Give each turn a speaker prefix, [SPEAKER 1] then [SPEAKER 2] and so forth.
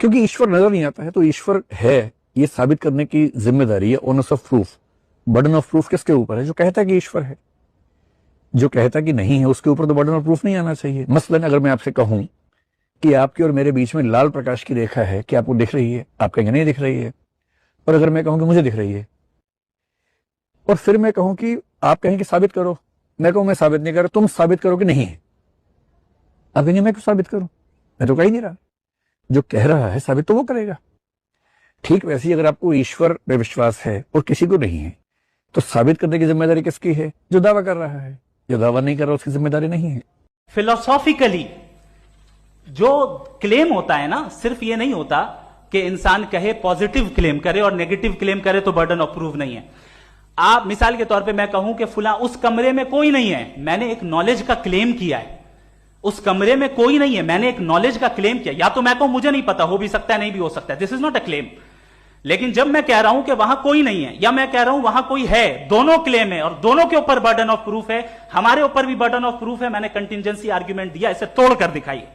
[SPEAKER 1] क्योंकि ईश्वर नजर नहीं आता है, तो ईश्वर है ये साबित करने की जिम्मेदारी है, honours of proof, burden of proof किसके ऊपर है? जो कहता है कि ईश्वर है। जो कहता कि नहीं है उसके ऊपर तो बर्डन ऑफ प्रूफ नहीं आना चाहिए। मसलन अगर मैं आपसे कहूं कि आपकी और मेरे बीच में लाल प्रकाश की रेखा है, कि आपको दिख रही है? आप कहेंगे नहीं दिख रही है। और अगर मैं कहूं कि मुझे दिख रही है, और फिर मैं कहूं कि आप कहें कि साबित करो, मैं कहूं मैं साबित नहीं कर रहा, तुम साबित करो कि नहीं है। आप कहेंगे मैं क्यों साबित करूं, मैं तो कह ही नहीं रहा। जो कह रहा है साबित तो वो करेगा। ठीक वैसे ही अगर आपको ईश्वर पे विश्वास है और किसी को नहीं है, तो साबित करने की जिम्मेदारी किसकी है? जो दावा कर रहा है। जो दावा नहीं कर रहा उसकी जिम्मेदारी नहीं है।
[SPEAKER 2] फिलोसॉफिकली जो क्लेम होता है ना, सिर्फ ये नहीं होता कि इंसान कहे पॉजिटिव क्लेम करे और नेगेटिव क्लेम करे तो बर्डन ऑफ प्रूफ नहीं है। आप मिसाल के तौर पे मैं कहूं कि फुला उस कमरे में कोई नहीं है, मैंने एक नॉलेज का क्लेम किया है। उस कमरे में कोई नहीं है, मैंने एक नॉलेज का क्लेम किया। या तो मैं कहूं मुझे नहीं पता, हो भी सकता है नहीं भी हो सकता है, this is not a claim. लेकिन जब मैं कह रहा हूं कि वहां कोई नहीं है या मैं कह रहा हूं वहां कोई है, दोनों क्लेम है और दोनों के ऊपर बर्डन ऑफ प्रूफ है। हमारे ऊपर भी बर्डन ऑफ प्रूफ है। मैंने कंटिजेंसी आर्ग्यूमेंट दिया, इसे तोड़कर दिखाइए।